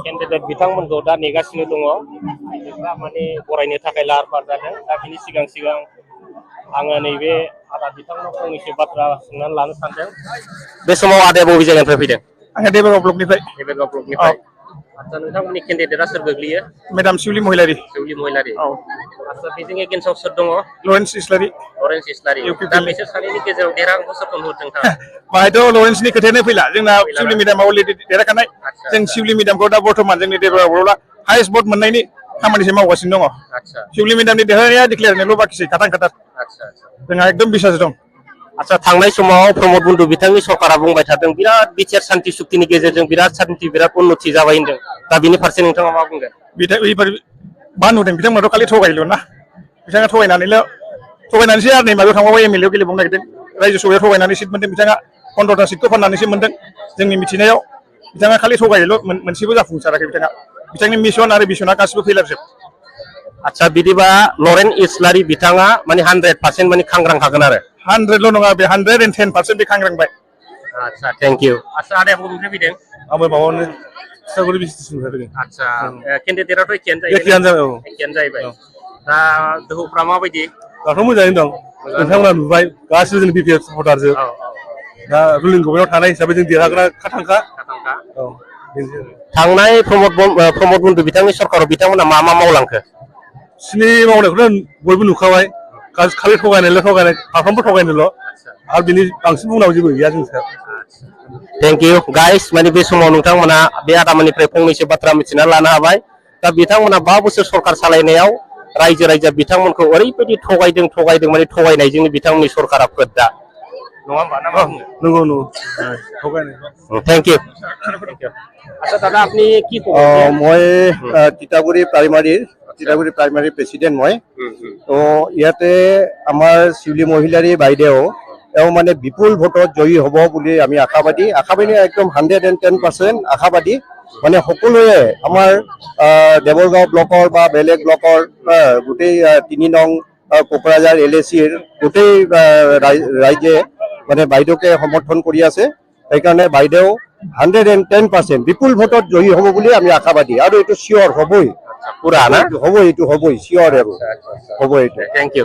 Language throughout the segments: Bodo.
केन्डिडेट बिथांमोनखौ दा नेगासिनो दङ दा माने बरायनो थाखाय लाहार फाहार जादों दा बिनि सिगां आङो नैबे आदा बिथांनाव फंनैसो बाथ्रा सोंनानै लानो सानदों बे समाव आदाया बबे जायगानिफ्राय फैदों आङो देबरगाव ब्लकनिफ्राय आচ্ছা नोंथांमोननि केन्डिडेटआ सोर गोग्लैयो मेडाम शिवली महिलारि आচ্ছা बेजों एगेन्स्टआव सोर दङ लरेन्स इस्लारि दा बिसोर सानैनि गेजेराव देरहागोनखौ सोरखौ नुहुरदों नोंथाङा बाहायथ' लरेन्सनि खोथायानो फैला जोंना शिवली मेडामा अलरेडि देरहाखानाय जों शिवली मेडामखौ दा बर्थमान जोंनि देबरगाव ब्लकआ हाइस्ट भट मोननायनि खामानिसो मावगासिनो दङ शिवली मेडामनि देरहानाया डिक्लेयार होनायल' बाखिसै खाथार जोंहा एकदम बिसास दं आচ্ছা थांनाय समाव प्रमद बन्धु बिथांनि सरकारा बुंबाय थादों बिराद बिटिआर शान्ति सुक्तिनि गेजेरजों बिराद शान्ति बिराद उन्नति जाबाय होनदों दा बिनि फारसे नोंथाङा मा बुंगोन मा नुदों बिथांमोनाथ' खालि थगायल' ना बिथाङा थगायनानैसो आरो नै माबायाव थांबाय एमएलएआव गेलेबावनो नागिरदों रायजो सभायाव थगायनानै सिट मोनदों बिथाङा 15टा सिटखौ फाननानैसो मोनदों जोंनि मिथिनायाव बिथाङा खालि थगायल' मोनसेबो जाफुंसाराखै बिथांनि मिशन आरो भिसना गासिबो फेलारजोब आচ্ছা बिदिबा लरेन इस्लारि बिथाङा माने 100% माने खांग्रां हागोन आरो 100ल' नङा बे 110% बे खांग्रांबाय आচ্ছা थेंक इउ आচ্ছা आदाया बबेनिफ्राय फैदों आंबो माबायावनो सागुरि बिस्टिसनिफ्राय फैदों आচ্ছা केन्डिडेटआथ' एखेयानो जाहैबाय दा दोहौफ्रा माबायदि दाथ' मोजाङैनो दं नोंथांमोना नुबाय गासिबो जों बिपिएफ सापर्टारजोब दा रुलिं गभर्नमेन्टआव थानाय हिसाबै जों देरहाग्रा खाथांखा थांनाय प्रमद बन्धु बिथांनि सरकाराव बिथांमोना मा मावलांखो सिनि मावनायखौथ' बयबो नुखाबाय खालि थगायनायल' थगायनाय फारफ्रोमबो थगायनायल' आरो बिनि बांसिन बुंनांगौ जेबो गैया जों सायाव थेंक इउ गाइस माने बे समाव नोंथांमोना बे आदामोननिफ्राय फंनैसो बाथ्रा मिथिना लानो हाबाय दा बिथांमोना 5 बोसोर सरकार सालायनायाव रायजो राजा बिथांमोनखौ ओरैबायदि थगायदों माने थगायनायजोंनो बिथांमोननि सरकारा फोद्दा नङा होमबा ना नंगौ थगायनाय थेंक इउ আচ্ছা দাদা আপনি কি মই তিতাগুৰি প্ৰাইমাৰী প্ৰেচিডেণ্ট মই তো ইয়াতে আমাৰ শিউলি মহিলাৰী বাইদেউ এওঁ মানে বিপুল ভোটত জয়ী হ'ব বুলি আমি আশাবাদী একদম 110% আশাবাদী মানে সকলোৱে আমাৰ দেৱৰগাঁও ব্লকৰ বা বেলেগ ব্লকৰ গোটেই 3 নং কোকৰাঝাৰ এলএচিৰ গোটেই ৰাইজে মানে বাইদেউকে সমৰ্থন কৰি আছে সেইকাৰণে বাইদেউ 110% বিপুল ভোটত জয়ী হ'ব বুলি আমি আশাবাদী আৰু এইটো শিওর হবই পুরা না হবই শিওর আৰু হবই এটা থ্যাংক ইউ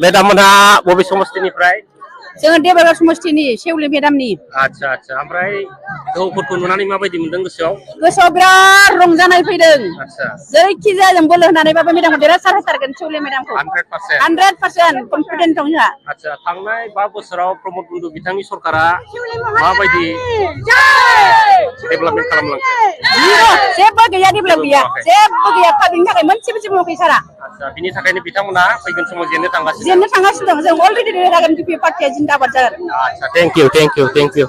মেডাম मोनहा बबे समस्थिनिफ्राय जोङो देबरगाव समस्थिनि सेवलि मेडामनि आচ্ছা ओमफ्राय दोहौफोरखौ नुनानै माबायदि मोनदों गोसोआव बिराद रंजानाय फैदों जेरैखि जाया जों बोलो होनानैबाबो मेडामखौ देरहासार होथारगोन सेवलि मेडामखौ 100% कनफिडेन्ट दं जोंहा आচ্ছা थांनाय 5 बोसोराव प्रमद बन्धु बिथांनि सरकारा माबायदि डेभेलपमेन्ट खालामलांखो जेबो गैया डेभेलप गैया जेबो गैया पाब्लिकनि थाखाय मोनसेबो जेबो मावाखै सारा आচ্ছা बिनि थाखायनो बिथांमोना फैगोन समाव जेननो थांगासिनो दं जों अलरेडि देरहागोन बिपि पार्टिया जिन्दाबाद जागोन आচ্ছা थेंक इउ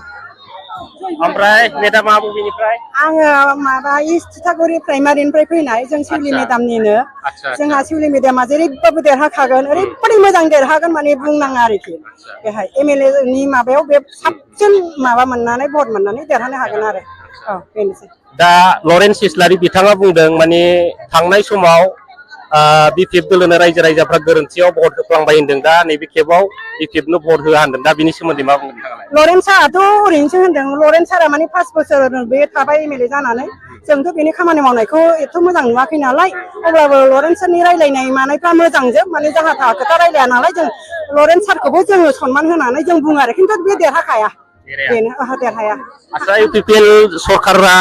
ओमफ्राय मेडामा बबेनिफ्राय आङो माबा इस्ट तितागुरि प्राइमारिनिफ्राय फैनाय जों शिवली मेडामनिनो जोंहा शिवली मेडामा जेरैबाबो देरहाखागोन ओरैबायदि मोजां देरहागोन माने बुंनाङा आरोखि बेहाय एमएलए नि माबायाव बे साबसिन माबा मोननानै भट मोननानै देरहानो हागोन आरो बेनोसै दा लरेन्स इस्लारि बिथाङा बुंदों माने थांनाय समाव बिपिएफ दलनो रायजो राजाफ्रा गोरोन्थियाव भट होफ्लांबाय होनदों दा नैबे खेबाव बिपिएफनो भट होआ होनदों दा बिनि सोमोन्दै मा बुंगोन लरेन्स साराथ' ओरैनोसो होनदों लरेन्स सारा माने 5 बोसोर बे थाबाय एमएलए जानानै जोंथ' बेनि खामानि मावनायखौ एथ' मोजां नुवाखै नालाय अब्लाबो लरेन्स सारनि रायलायनाय मानायफ्रा मोजांजोब माने जाहा थाहा खोथा रायलाया नालाय जों लरेन्स सारखौबो जोङो सनमान होनानै जों बुङो आरो खिन्थु बे देरहाखाया बेनो देरहाया आচ্ছা इउपिपिएल सरकारा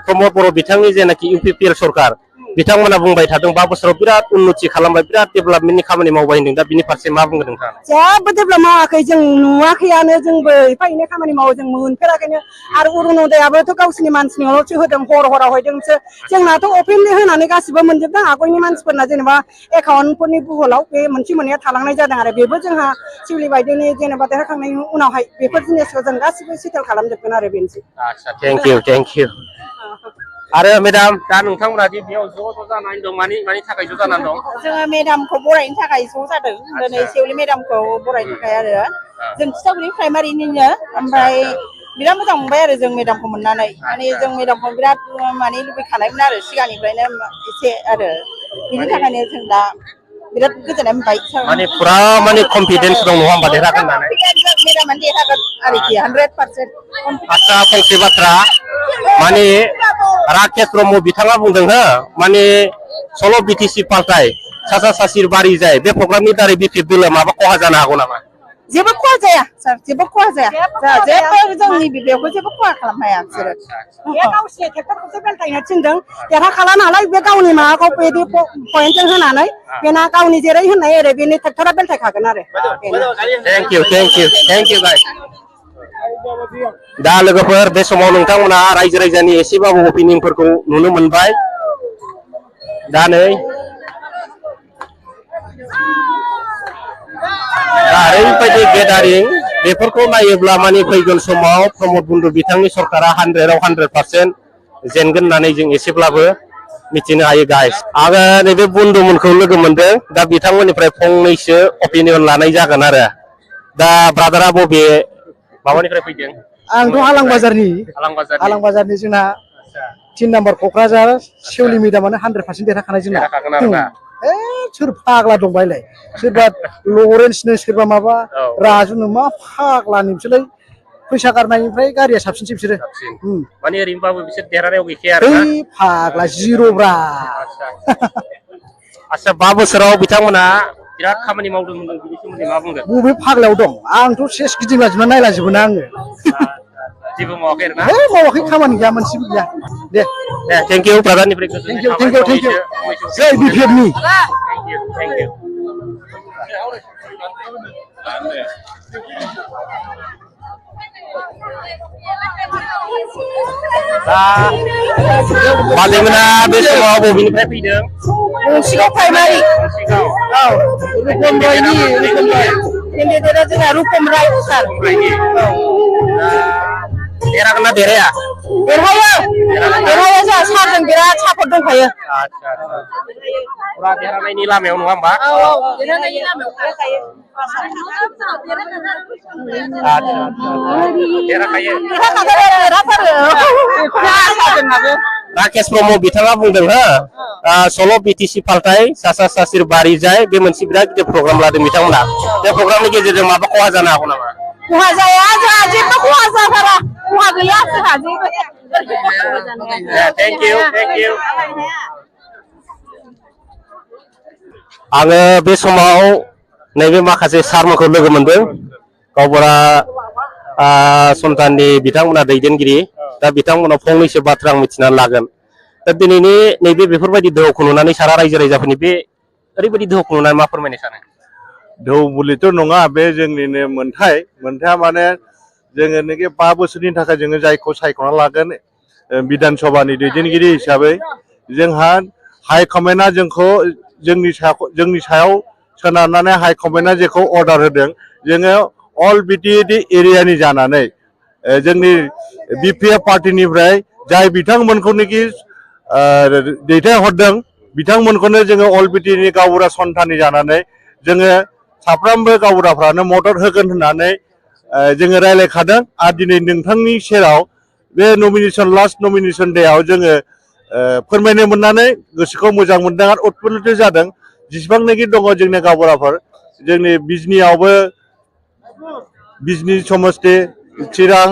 प्रमद बर' बिथांनि जेनाखि इउपिपिएल सरकार बिथांमोना बुंबाय थादों 5 बोसोराव बिराद उन्नति खालामबाय बिराद डेभेलपमेन्टनि खामानि मावबाय होनदों दा बिनि फारसे मा बुंगोन नोंथाङा जेबो डेभेलप मावाखै जों नुवाखैयानो जोंबो एफा एनै खामानि मावो जों मोनफेराखैनो आरो अरुणदयाबोथ' गावसिनि मानसिनियावल'सो होदों हराव हैदोंसो जोंनाथ' अपेनलि होनानै गासिबो मोनजोबदों आगयनि मानसिफोरना जेनेबा एकाउन्टफोरनि बुहलाव बे मोनसे मोननैया थालांनाय जादों आरो बेबो जोंहा शिवली बायदिनि जेनेबा देरहाखांनायनि उनावहाय बेफोर जिनिसखौ जों गासिबो सेटेल खालामजोबगोन आरो बेनोसै आচ্ছা थेंक इउ आरो मेडाम दा नोंथांमोना दि बेयाव ज' जानानै दं मानि थाखाय ज' जानानै दं जोङो मेडामखौ बरायनो थाखाय ज' जादों दिनै सेवलि मेडामखौ बरायनो थाखाय आरो जों तितागुरि प्राइमारिनिनो ओमफ्राय बिराद मोजां मोनबाय आरो जों मेडामखौ मोननानै माने जों मेडामखौ बिराद माने लुबैखानायमोन आरो सिगांनिफ्रायनो एसे आरो बिनि थाखायनो जों दा बिराद गोजोननाय मोनबाय माने फुरा माने कन्फिडेन्स दं नङा होमबा देरहागोन होननानै मेदामानो देरहागोन आरोखि 100%। आदसा फंसे बाथ्रा माने राकेश ब्रह्म बिथाङा बुंदों हो माने सल' बिटिसि पार्टाय सासा सासिर बारि जाय बे प्रग्रामनि दारै बिपिएफ दला माबा खहा जानो हागौ नामा जेबो खहा जाया सार जेबो खहा जाया जेबो जोंनि बिबिएफखौ जेबो खहा खालामनो हाया बिसोरो बे गावसोर ट्रेक्टरखौसो बेलथायनो थिनदों देरहाखाला नालाय बे गावनि माबाखौ बिदि पइन्टजों होनानै बेना गावनि जेरै होननाय ओरै बेनि ट्रेक्टरा बेलथायखागोन आरो थेंक इउ गाइस दा लोगोफोर बे समाव नोंथांमोना रायजो राजानि एसेबाबो अपिनियनफोरखौ नुनो मोनबाय दा नै ओरैबायदि गेदारिं बेफोरखौ नायोब्ला माने फैगोन समाव प्रमद बन्धु बिथांनि सरकारा 100 आव 100% जेनगोन होननानै जों एसेब्लाबो मिथिनो हायो गाइस आङो नैबे बन्धुमोनखौ लोगो मोनदों दा बिथांमोननिफ्राय फंनैसो अपिनियन लानाय जागोन आरो दा ब्रादारा बबे माबानिफ्राय फैदों आंथ' आलां बाजारनि जोंना 3 नाम्बार क'क्राझार सेवलि मेदामानो 100% देरहाखानाय जोंना सोर फाग्ला दंबायलाय सोरबा लरेन्सनो सोरबा माबा राजुनो मा फाग्लानि बिसोरलाय फैसा गारनायनिफ्राय गारिया साबसिनसै बिसोरो माने ओरैनोबाबो बिसोर देरहानायाव गैखाया आरो फाग्ला जिर'ब्रा आच्छा 5 बोसोराव बिथांमोना बिराद खामानि मावदों होनदों बिनि सोमोन्दै मा बुंगोन बबे फाग्लायाव दं आंथ' सेस गिदिंलाजोबना नायलाजोबो ना आङो जेबो मावाखै आरोना मावाखै खामानि गैया मोनसेबो गैया दे थेंक इउ ब्रादारनिफ्राय थेंक इउ जै बिपिएफनि थेंक इउ बाजैमोना बे समाव बबेनिफ्राय फैदों गंसेगाव प्राइमारि रुपम रायनि केन्डिडेटआ जोंना रुपम राय सार देरहागोन ना देरहाया देरहायो जोंहा सारजों बिराद सापर्ट दंखायो फुरा देरहानायनि लामायाव नङा होमबा देरहानायनि लामायाव देरहाखायो राकेश ब्रह्म बिथाङा बुंदों हो सल' बिटिसि पार्टाय सासा सासिर बारि जाय बे मोनसे बिराद गिदिर प्रग्राम लादों बिथांमोना बे प्रग्रामनि गेजेरजों माबा खहा जानो हागौ नामा खहा जाया जोंहा जेबो खहा जाथारा खहा गैया जोंहा जेबो थेंक इउ आङो बे समाव नैबे माखासे सारमोनखौ लोगो मोनदों गावबुरा सन्ताननि बिथांमोना दैदेनगिरि दा बिथांमोनाव फंनैसो बाथ्रा आं मिथिनानै लागोन दा दिनैनि नैबे बेफोरबायदि दोहौखौ नुनानै सारा रायजो राजाफोरनि बे ओरैबायदि दोहौखौ नुनानै मा फोरमायनो सानो दोहौ बुलिथ' नङा बे जोंनिनो मोनथाया माने जोङो नोखि 5 बोसोरनि थाखाय जोङो जायखौ सायख'ना लागोन बिधान सभानि दैदेनगिरि हिसाबै जोंहा हाइकमेन्टआ जोंखौ जोंनि सायाव सोनारनानै हाइकमेन्टआ जेखौ अर्डार होदों जोङो अल बिटिएडि एरियानि जानानै जोंनि बिपिएफ पार्टिनिफ्राय जाय बिथांमोनखौनोखि दैथायहरदों बिथांमोनखौनो जोङो अल बिटिएडि गावबुरा सन्ताननि जानानै जोङो साफ्रोमबो गावबुराफ्रानो मदद होगोन होननानै जोङो रायलायखादों आरो दिनै नोंथांनि सेराव बे लास्ट नमिनेसन डेआव जोङो फोरमायनो मोननानै गोसोखौ मोजां मोनदों आरो उत्फुल्लित जादों जेसेबांनाखि दङ जोंनि गावबुराफोर जोंनि बिजनि समस्ति चिरां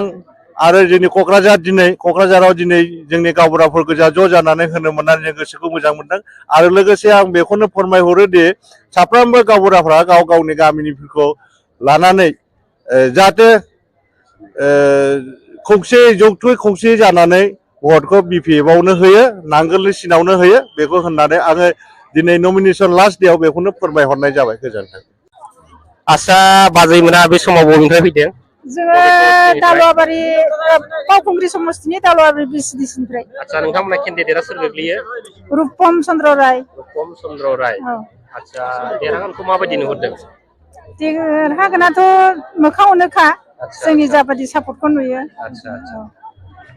आरो जोंनि क'क्राझाराव दिनै जोंनि गावबुराफोर गोजा ज' जानानै होनो मोननानै जों गोसोखौ मोजां मोनदों आरो लोगोसे आं बेखौनो फोरमायहरो दि साफ्रोमबो गावबुराफ्रा गाव गावनि गामिनिफोरखौ लानानै जाहाथे जौथुयै खौसे जानानै भटखौ बिपिएफआवनो होयो नांगोलनि सिनावनो होयो बेखौ होननानै आङो दिनै नमिनेसन लास्ट डेआव बेखौनो फोरमायहरनाय जाबाय गोजोन्थों आच्छा बाजैमोना बे समाव बबेनिफ्राय फैदों जोङो दालुवाबारि बावखुंग्रि समस्तिनि दालुवाबारि बिसिडिसिनिफ्राय आच्छा नोंथांमोना केन्डिडेटआ सोर गोग्लैयो रुपम चन्द्र राय आच्छा देरहागोनखौ माबायदि नुहुरदों देरहागोनाथ' मोखाङावनोखा जोंनि जाबायदि सापर्टखौ नुयो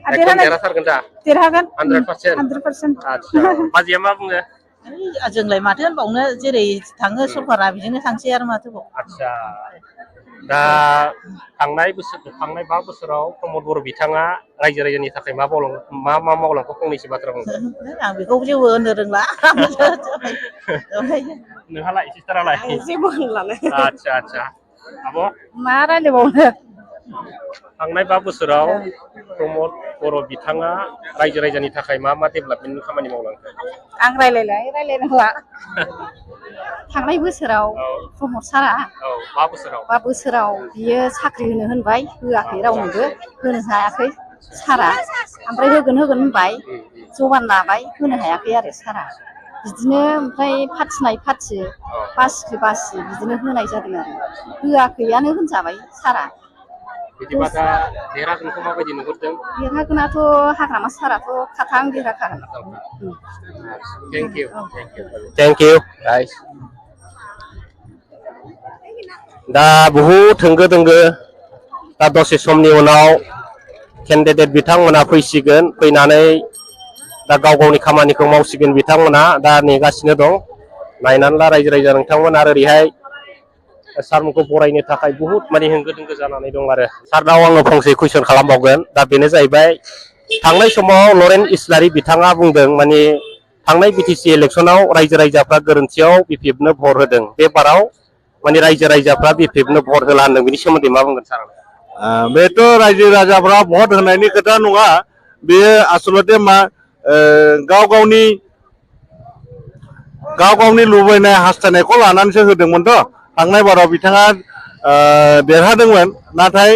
देरहाथारगोन दा देरहागोन 100% आच्छा बाजैया मा बुङो जोंलाय माथो होनबावनो जेरै थाङो सरकारा बिदिनो थांसै आरो माथो आच्छा दा थांनाय 5 बोसोराव प्रमद बर' बिथाङा रायजो राजानि थाखाय मा मावलांखो फंनैसो बाथ्रा बुंदों आं बेखौ जेबो होननो रोंला नोंहालाय सिस्टारालाय जेबो होनलानो आच्छा आब' मा रायलायबावनो थांनाय 5 बोसोराव प्रमद बर' बिथाङा रायजो राजानि थाखाय मा डेभेलपमेन्टनि खामानि मावलांखो आं रायलायनांला थांनाय बोसोराव प्रमद सारा 5 बोसोराव बियो साख्रि होनो होनबाय होआखै रावनोबो होनो हायाखै सारा ओमफ्राय होगोन होनबाय जबान लाबाय होनो हायाखै आरो सारा बिदिनो ओमफ्राय फाथिनाय फाथि बासि बिदिनो होनाय जादों आरो होआखैयानो होनजाबाय सारा बिदिबा दा देरहागोनखौ माबायदि नुहुरदों देरहागोनाथ' हाग्रामा साराथ' खाथां देरहाखागोन थेंक इउ गाइस दा बहुद होंगो दोंगो दा दसे समनि उनाव केन्डिडेट बिथांमोना फैसिगोन फैनानै दा गावनि खामानिखौ मावसिगोन बिथांमोना दा नेगासिनो दं नायनानै ला रायजो राजा नोंथांमोन आरो ओरैहाय सारमोनखौ बरायनो थाखाय बहुद माने होंगो दोंगो जानानै दं आरो सारनाव आङो फंसे कुइसन खालामबावगोन दा बेनो जाहैबाय थांनाय समाव लरेन इस्लारि बिथाङा बुंदों माने थांनाय बिटिसि इलेक्सनाव रायजो राजाफ्रा गोरोन्थियाव बिपिएफनो भट होदों बे बाराव माने रायजो राजाफ्रा बिपिएफनो भट होला होनदों बिनि सोमोन्दै मा बुंगोन सार बेथ' रायजो राजाफ्रा भट होनायनि खोथा नङा बेयो आसलते मा गाव गावनि लुबैनाय हास्थायनायखौ लानानैसो होदोंमोनथ' थांनाय बाराव बिथाङा देरहादोंमोन नाथाय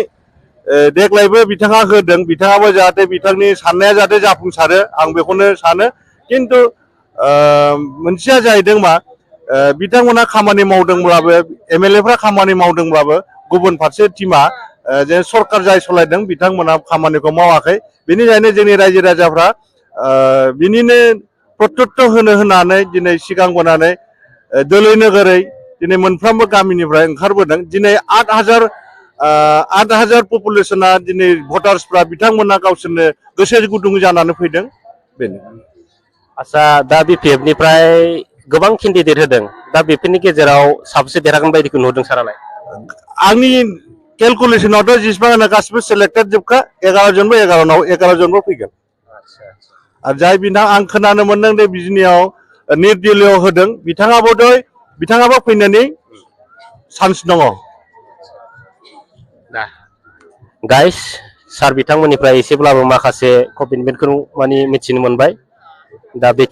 देग्लायबो बिथाङा होदों बिथाङाबो जाहाथे बिथांनि साननाया जाहाथे जाफुंसारो आं बेखौनो सानो खिन्थु मोनसेया जाहैदों मा बिथांमोना खामानि मावदोंब्लाबो एमएलएफ्रा खामानि मावदोंब्लाबो गुबुन फारसे टिमा जे सरखार जाय सालायदों बिथांमोना खामानिखौ मावाखै बेनिखायनो जोंनि रायजो राजाफ्रा बिनिनो प्रत्युत्तर होनानै दिनै सिगांबोनानै दोलै नोगोरै दिनै मोनफ्रोमबो गामिनिफ्राय ओंखारबोदों दिनै 8,000 पपुलेसना दिनै भटार्सफ्रा बिथांमोना गावसोरनो गोसो गुदुं जानानै फैदों बेनो आच्छा दा बिपिएफनिफ्राय गोबां केन्डिडेट होदों दा बेफोरनि गेजेराव साबसे देरहागोन बायदिखौ नुदों सारालाय आंनि केलकुलेसनावथ' जेसेबां गासिबो सेलेक्टेड जोबखा 11 जनबो फैगोन आरो जाय आं खोनानो मोनदों दे बिजनियाव निर्दलीय होदों बिथाङाबो फैनायनि चान्स दङ गाइस सार बिथांमोननिफ्राय एसेब्लाबो माखासे कमिटमेन्टखौ माने मिथिनो मोनबाय दा बे